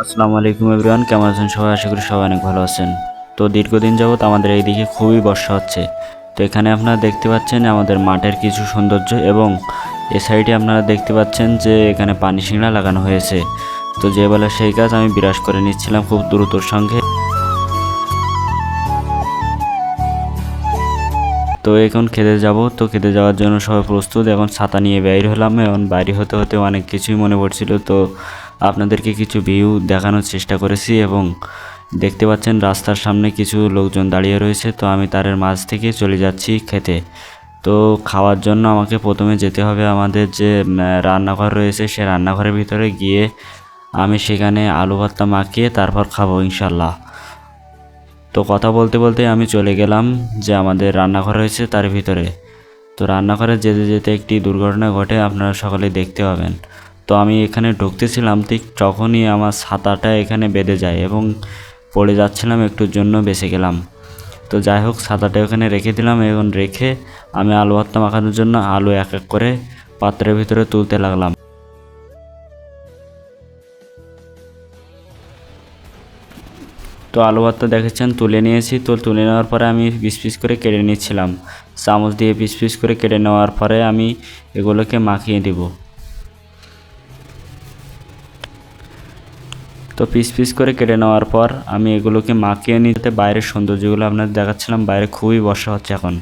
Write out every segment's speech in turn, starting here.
আসসালামু আলাইকুম এভরিওয়ান, কেমন আছেন সবাই? আশা করি সবাই অনেক ভালো আছেন। তো দীর্ঘদিন যাবত আমাদের এইদিকে খুবই বর্ষা হচ্ছে। তো এখানে আপনারা দেখতে পাচ্ছেন আমাদের মাঠের কিছু সৌন্দর্য, এবং এ সাইডে আপনারা দেখতে পাচ্ছেন যে এখানে পানি শিংড়া লাগানো হয়েছে। তো যে বলে সেই কাজ আমি বিরাজ করে নিচ্ছিলাম খুব দ্রুতর সঙ্গে। তো এখন খেতে যাব। তো খেতে যাওয়ার জন্য সবাই প্রস্তুত। এখন ছাতা নিয়ে বাইর হলাম। এখন বাইরে হতে হতে অনেক কিছুই মনে পড়ছিল। তো আপনাদেরকে কিছু ভিউ দেখানোর চেষ্টা করেছি, এবং দেখতে পাচ্ছেন রাস্তার সামনে কিছু লোকজন দাঁড়িয়ে রয়েছে। তো আমি তারের মাঝ থেকে চলে যাচ্ছি খেতে। তো খাওয়ার জন্য আমাকে প্রথমে যেতে হবে আমাদের যে রান্নাঘর রয়েছে, সে রান্নাঘরের ভিতরে গিয়ে আমি সেখানে আলু ভর্তা মাখিয়ে তারপর খাবো ইনশাল্লাহ। তো কথা বলতে বলতে আমি চলে গেলাম যে আমাদের রান্নাঘর রয়েছে তার ভিতরে। তো রান্নাঘরে যেতে যেতে একটি দুর্ঘটনা ঘটে, আপনারা সকলে দেখতে পাবেন। তো আমি এখানে ঢুকতেছিলাম, ঠিক তখনই আমার ছাতাটা এখানে বেঁধে যায় এবং পড়ে যাচ্ছিলাম, একটুর জন্য বেঁচে গেলাম। তো যাই হোক, ছাতাটা ওখানে রেখে দিলাম। এখন রেখে আমি আলু ভর্তা মাখানোর জন্য আলু এক এক করে পাত্রের ভিতরে তুলতে লাগলাম। তো আলু ভর্তা দেখেছেন তুলে নিয়েছি। তো তুলে নেওয়ার পরে আমি পিস পিস করে কেটে নিচ্ছিলাম। চামচ দিয়ে পিস পিস করে কেটে নেওয়ার পরে আমি এগুলোকে মাখিয়ে দেব। তো পিস পিস করে কেটে নেওয়ার পর আমি এগুলোকে মাখিয়ে নিতে বাইরের সৌন্দর্যগুলো আপনাদের দেখাচ্ছিলাম। বাইরে খুবই বর্ষা হচ্ছে এখন।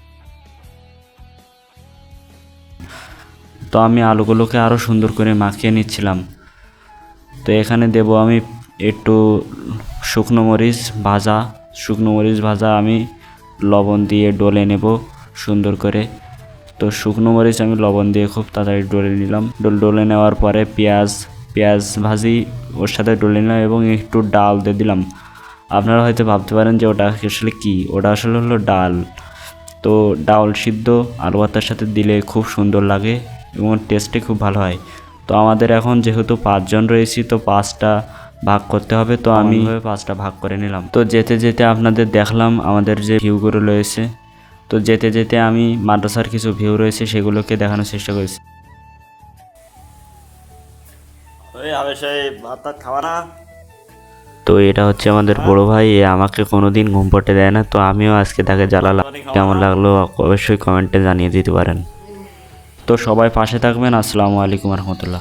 তো আমি আলুগুলোকে আরও সুন্দর করে মাখিয়ে নিচ্ছিলাম। তো এখানে দেব আমি একটু শুকনো মরিচ ভাজা। শুকনো মরিচ ভাজা আমি লবণ দিয়ে ডলে নেব সুন্দর করে। তো শুকনো মরিচ আমি লবণ দিয়ে খুব তাড়াতাড়ি ডলে নিলাম। ডলে নেওয়ার পরে পেঁয়াজ ভাজি ওর সাথে ডলে নিলাম, এবং একটু ডাল দিয়ে দিলাম। আপনারা হয়তো ভাবতে পারেন যে ওটা আসলে কী, ওটা আসলে হলো ডাল। তো ডাল সিদ্ধ আলু ভর্তার সাথে দিলে খুব সুন্দর লাগে এবং টেস্টে খুব ভালো হয়। তো আমাদের এখন যেহেতু 5 জন রয়েছি, তো 5টা ভাগ করতে হবে। তো আমি 5টা ভাগ করে নিলাম। তো যেতে যেতে আপনাদের দেখলাম আমাদের যে ভিউগুলো রয়েছে। তো যেতে যেতে আমি মাদ্রাসার কিছু ভিউ রয়েছে সেগুলোকে দেখানোর চেষ্টা করেছি। তো এটা হচ্ছে আমাদের বড় ভাই, এ আমাকে কোনোদিন ঘুম পড়তে দেয় না। তো আমিও আজকে তাকে জ্বালালাম। কেমন লাগলো অবশ্যই কমেন্টে জানিয়ে দিতে পারেন। তো সবাই পাশে থাকবেন। আসসালামু আলাইকুম রহমতুল্লাহ।